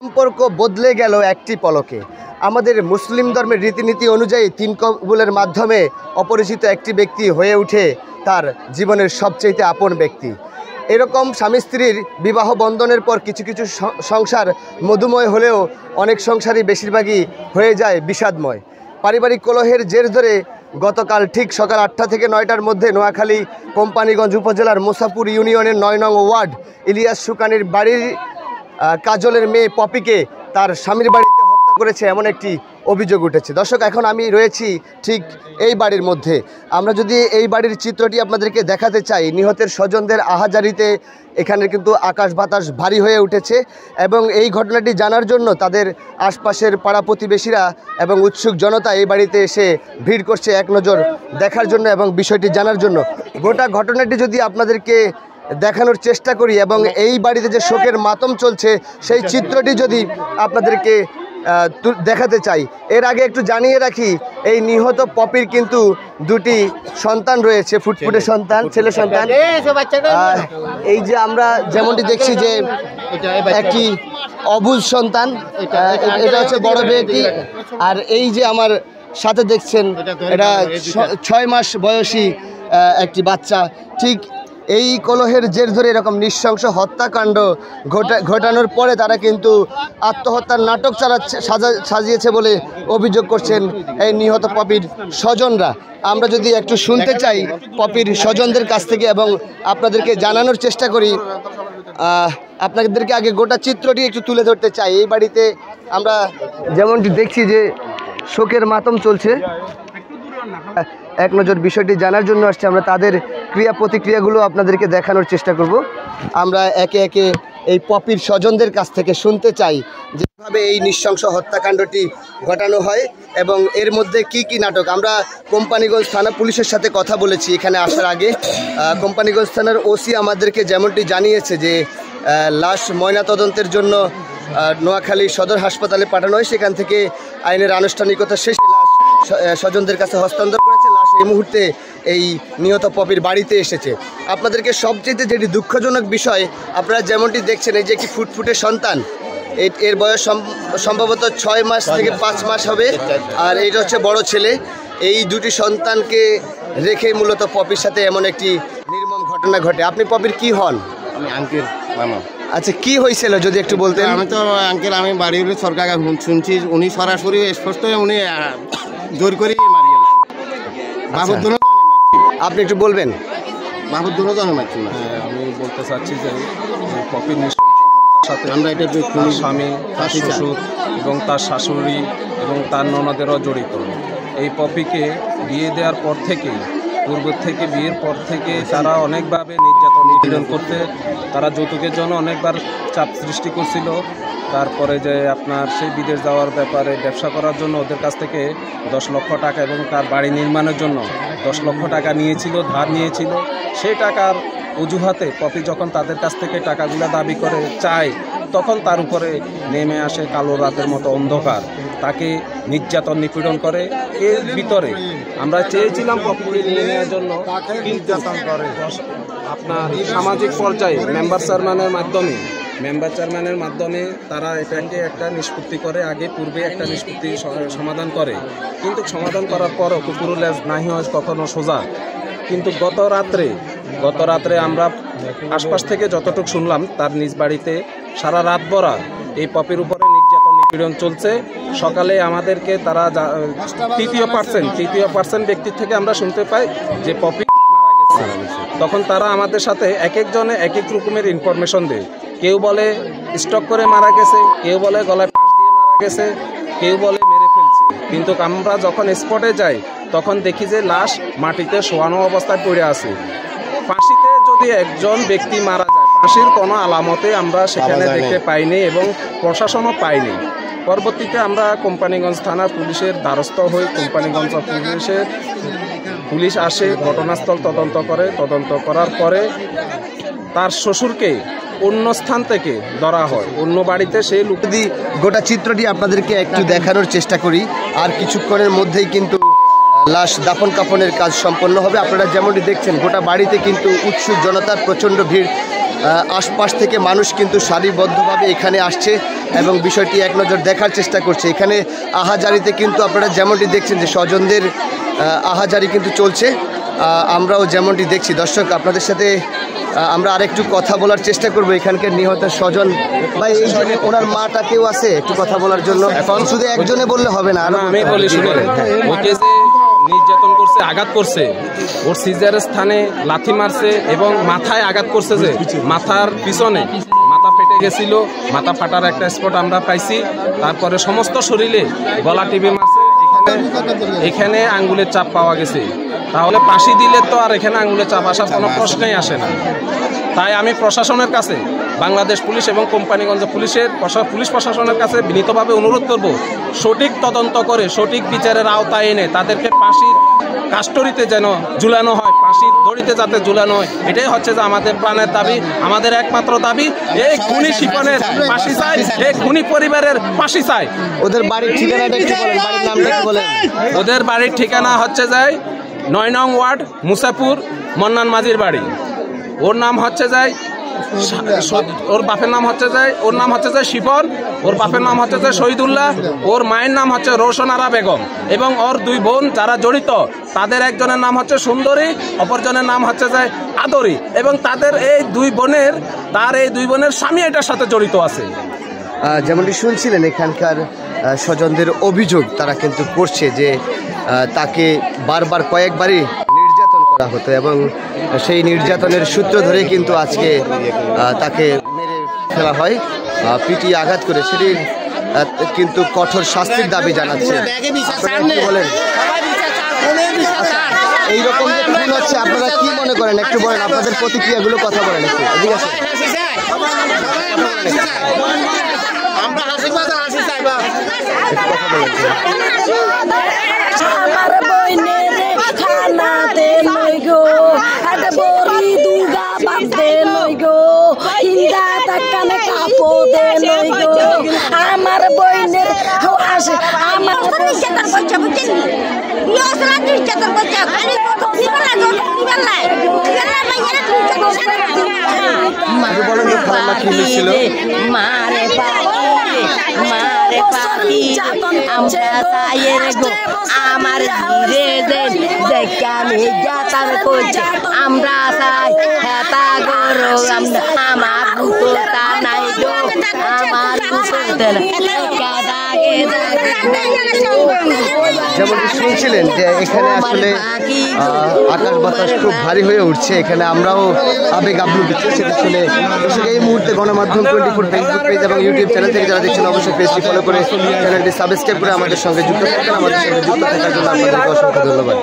সম্পর্ক বদলে গেল একটি পলকে। আমাদের মুসলিম ধর্মের রীতিনীতি অনুযায়ী 3 কবুলের মাধ্যমে অপরিচিত একটি ব্যক্তি হয়ে ওঠে তার জীবনের সবচেয়ে আপন ব্যক্তি। এরকম স্বামী স্ত্রীর বিবাহ বন্ধনের পর কিছু কিছু সংসার মধুময় হলেও অনেক সংসারই বেশিরভাগই হয়ে যায় বিষাদময়। পারিবারিক কলহের জের ধরে গতকাল ঠিক সকাল 8টা থেকে 9টার মধ্যে নোয়াখালী কোম্পানিগঞ্জ উপজেলার মুসাপুর ইউনিয়নের 9 নং ওয়ার্ড ইলিয়াস সুকানির বাড়ির কাজলের মেয়ে পপিকে তার স্বামীর বাড়িতে হত্যা করেছে এমন একটি অভিযোগ উঠেছে। দর্শক, এখন আমি রয়েছি ঠিক এই বাড়ির মধ্যে। আমরা যদি এই বাড়ির চিত্রটি আপনাদেরকে দেখাতে চাই, নিহতের স্বজনদের আহাজারিতে এখানে কিন্তু আকাশ বাতাস ভারী হয়ে উঠেছে এবং এই ঘটনাটি জানার জন্য তাদের আশপাশের পাড়া প্রতিবেশীরা এবং উৎসুক জনতা এই বাড়িতে এসে ভিড় করছে এক নজর দেখার জন্য এবং বিষয়টি জানার জন্য। গোটা ঘটনাটি যদি আপনাদেরকে দেখানোর চেষ্টা করি এবং এই বাড়িতে যে শোকের মাতম চলছে সেই চিত্রটি যদি আপনাদেরকে দেখাতে চাই, এর আগে একটু জানিয়ে রাখি এই নিহত পপির কিন্তু 2টি সন্তান রয়েছে, ফুটফুটে সন্তান, ছেলে সন্তান। এই যে আমরা যেমনটি দেখছি যে একটি অবুঝ সন্তান, এটা হচ্ছে বড় মেয়েটি। আর এই যে আমার সাথে দেখছেন এটা 6 মাস বয়সী একটি বাচ্চা। ঠিক এই কলহের জের ধরে এরকম নৃশংস হত্যাকাণ্ড ঘটানোর পরে তারা কিন্তু আত্মহত্যার নাটক সাজিয়েছে বলে অভিযোগ করছেন এই নিহত পপির স্বজনরা। আমরা যদি একটু শুনতে চাই পপির স্বজনদের কাছ থেকে এবং আপনাদেরকে জানানোর চেষ্টা করি, আপনাদেরকে আগে গোটা চিত্রটি একটু তুলে ধরতে চাই। এই বাড়িতে আমরা যেমনটি দেখছি যে শোকের মাতম চলছে, এক নজর বিষয়টি জানার জন্য আসছে। আমরা তাদের ক্রিয়া প্রতিক্রিয়াগুলো আপনাদেরকে দেখানোর চেষ্টা করব। আমরা একে একে এই পপির স্বজনদের কাছ থেকে শুনতে চাই যেভাবে এই নৃশংস হত্যাকাণ্ডটি ঘটানো হয় এবং এর মধ্যে কি কি নাটক। আমরা কোম্পানিগঞ্জ থানা পুলিশের সাথে কথা বলেছি এখানে আসার আগে। কোম্পানিগঞ্জ থানার ওসি আমাদেরকে যেমনটি জানিয়েছে যে লাশ ময়নাতদন্তের জন্য নোয়াখালী সদর হাসপাতালে পাঠানো হয়, সেখান থেকে আইনের আনুষ্ঠানিকতা শেষে লাশ স্বজনদের কাছে হস্তান্তর করেছে। লাশ এই মুহূর্তে এই নিহত পপির বাড়িতে এসেছে। আপনাদেরকে সবচেয়ে যেটি দুঃখজনক বিষয়, আপনারা যেমনটি দেখছেন এই যে একটি ফুটফুটে সন্তান, এর বয়স সম্ভবত 6 মাস থেকে 5 মাস হবে, আর এইটা হচ্ছে বড় ছেলে। এই 2টি সন্তানকে রেখে মূলত পপির সাথে এমন একটি নির্মম ঘটনা ঘটে। আপনি পপির কি হন? আমি আঙ্কেল মামা। আচ্ছা, কি হয়েছিল যদি একটু বলতেন? আমি তো আঙ্কেল, আমি বাড়ি হলে সরকার শুনছি উনি সরাসরি স্পষ্ট উনি জোর করে মারিয়ে বাবুদ্দোলন। আপনি একটু বলবেন? বাবুদ্দোলন মারছি না। আমি বলতে চাচ্ছি যে পপির নৃশংসতার সাথে আমরা এটা তার স্বামী, তার শ্বশুর এবং তার শাশুড়ি এবং তার ননদেরও জড়িত। এই পপিকে বিয়ে দেওয়ার পর থেকেই, পূর্ব থেকে বিয়ের পর থেকে তারা অনেকভাবে নির্যাতন নিপীড়ন করতে, তারা যৌতুকের জন্য অনেকবার চাপ সৃষ্টি করছিল। তারপরে যে আপনার সেই বিদেশ যাওয়ার ব্যাপারে ব্যবসা করার জন্য ওদের কাছ থেকে 10 লক্ষ টাকা এবং তার বাড়ি নির্মাণের জন্য 10 লক্ষ টাকা নিয়েছিল, ধার নিয়েছিল। সেই টাকার অজুহাতে পপি যখন তাদের কাছ থেকে টাকাগুলো দাবি করে চায়, তখন তার উপরে নেমে আসে কালো রাতের মতো অন্ধকার, তাকে নির্যাতন নিপীড়ন করে। এর ভিতরে আমরা চেয়েছিলাম পপিকে নিয়ে নেওয়ার জন্য, নির্যাতন করে আপনার সামাজিক পর্যায়ে মেম্বার চেয়ারম্যানের মাধ্যমে তারা এটাকে একটা নিষ্পত্তি করে, আগে পূর্বে একটা নিষ্পত্তি সমাধান করে, কিন্তু সমাধান করার পরও কুকুরুল নাহি হয় কখনো সোজা। কিন্তু গত রাত্রে আমরা আশপাশ থেকে যতটুকু শুনলাম, তার নিজ বাড়িতে সারা রাত ভরা এই পপির উপরে নির্যাতন নিপীড়ন চলছে। সকালে আমাদেরকে তারা তৃতীয় পার্সেন্ট ব্যক্তির থেকে আমরা শুনতে পাই যে পপি মারা গেছে। তখন তারা আমাদের সাথে এক একজনে এক এক রকমের ইনফরমেশন দেয়। কেউ বলে স্ট্রোক করে মারা গেছে, কেউ বলে গলায় ফাঁস দিয়ে মারা গেছে, কেউ বলে মেরে ফেলছে। কিন্তু আমরা যখন স্পটে যাই তখন দেখি যে লাশ মাটিতে শোয়ানো অবস্থায় পড়ে আছে। ফাঁসিতে যদি একজন ব্যক্তি মারা যায়, ফাঁসির কোনো আলামতে আমরা সেখানে দেখতে পাইনি এবং প্রশাসনও পাইনি। পরবর্তীতে আমরা কোম্পানিগঞ্জ থানার পুলিশের দ্বারস্থ হই। কোম্পানিগঞ্জ পুলিশ আসে, ঘটনাস্থল তদন্ত করে। তদন্ত করার পরে তার শ্বশুরকে অন্য স্থান থেকে ধরা হয়, অন্য বাড়িতে সেই লোক। যদি গোটা চিত্রটি আপনাদেরকে একটু দেখানোর চেষ্টা করি, আর কিছুক্ষণের মধ্যেই কিন্তু লাশ দাফন কাফনের কাজ সম্পন্ন হবে। আপনারা যেমনটি দেখছেন গোটা বাড়িতে কিন্তু উৎসুক জনতার প্রচণ্ড ভিড়। আশপাশ থেকে মানুষ কিন্তু সারিবদ্ধভাবে এখানে আসছে এবং বিষয়টি এক নজর দেখার চেষ্টা করছে। এখানে আহাজারিতে কিন্তু আপনারা যেমনটি দেখছেন যে স্বজনদের আহাজারি কিন্তু চলছে, আমরাও যেমনটি দেখছি। দর্শক, আপনাদের সাথে আমরা আরেকটু কথা বলার চেষ্টা করব এখানকার নিহত স্বজন। ভাই, এই যে ওনার মাটা কেউ আছে একটু কথা বলার জন্য? এখন শুধু একজনে বললে হবে না, আমি বলি শুনুন, ওকে যে নির্যাতন করছে, আঘাত করছে, ওর সিজারের স্থানে লাথি মারছে এবং মাথায় আঘাত করছে, যে মাথার পিছনে মাথা ফেটে গেছিল, মাথা ফাটার একটা স্পট আমরা পাইছি। তারপরে সমস্ত শরীরে গলা টিপে মারছে, এখানে আঙ্গুলের চাপ পাওয়া গেছে। তাহলে ফাঁসি দিলে তো আর এখানে আঙ্গুলের চাপ আসার কোনো প্রশ্নই আসে না। তাই আমি প্রশাসনের কাছে, বাংলাদেশ পুলিশ এবং কোম্পানিগঞ্জ পুলিশ প্রশাসনের কাছে বিনীতভাবে অনুরোধ করব, সঠিক তদন্ত করে সঠিক বিচারের আওতায় এনে তাদেরকে ফাঁসির কাস্টরিতে যেন ঝুলানো হয়, ফাঁসির দড়িতে যাতে ঝুলানো হয়। এটাই হচ্ছে যে আমাদের প্রাণের দাবি, আমাদের একমাত্র দাবি। এই খুনি শিপনের ফাঁসি চাই, এই খুনি পরিবারের ফাঁসি চাই। ওদের বাড়ির ঠিকানাটা একটু বলেন, বাড়ির নামটা একটু বলেন। ওদের বাড়ির ঠিকানা হচ্ছে যায় 9 নং ওয়ার্ড মুসাপুর, মন্নান মাঝির বাড়ি। ওর নাম হচ্ছে যায়, ওর বাপের নাম হচ্ছে যায়, ওর নাম হচ্ছে যায় শিপন, ওর বাপের নাম হচ্ছে যায় শহীদুল্লাহ, ওর মায়ের নাম হচ্ছে রোশনারা বেগম এবং ওর 2 বোন যারা জড়িত, তাদের একজনের নাম হচ্ছে সুন্দরী, অপরজনের নাম হচ্ছে যায় আদরি, এবং তাদের এই 2 বোনের স্বামী এটার সাথে জড়িত আছে। যেমনটি শুনছিলেন, এখানকার স্বজনদের অভিযোগ তারা কিন্তু করছে যে তাকে বারবার কয়েকবারই নির্যাতন করা হতো এবং সেই নির্যাতনের সূত্র ধরে কিন্তু আজকে তাকে মেরে ফেলা হয়, পিটিয়ে আঘাত করে। সেটি কিন্তু কঠোর শাস্তির দাবি জানাচ্ছে। বলেন, এইরকম যে খুন হচ্ছে আপনারা কি মনে করেন একটু বলেন, আপনাদের প্রতিক্রিয়াগুলো কথা বলেন একটু। ঠিক আছে, আমার বইনের খানাতে নই গো, হাতে বড়ি দুগা বাঁধতে নই গো, হিন্দা তাকানে কাপড়ে নই গো। আমার বইনের আসে, আমার নির্যাতন করছে, বুঝছেন? বিয়সরা নির্যাতন করছে, খালি ফটো দিবেন না, দিবেন না, মারে পাখি, মারে পাখি, আমরা সায়ের গো, আমার ধীরে দেখা নির্যাতন করছে, আমরা সাই হেতা গরো, আমার বুকটা নাই গো, আমার বুকটা নাই। যেমনটি শুনছিলেন যে এখানে আসলে আকাশ বাতাস খুব ভারী হয়ে উঠছে, এখানে আমরাও আবেগ আপ্লুত দিচ্ছি। সেটা শুনে এই মুহূর্তে গণমাধ্যম 24 ফেসবুক পেজ এবং ইউটিউব চ্যানেল থেকে যারা দেখছেন অবশ্যই পেজটি ফলো করে চ্যানেলটি সাবস্ক্রাইব করে আমাদের সঙ্গে যুক্ত থাকবেন। আমাদের সঙ্গে যুক্ত থাকার জন্য আপনাদেরকে অসংখ্য ধন্যবাদ।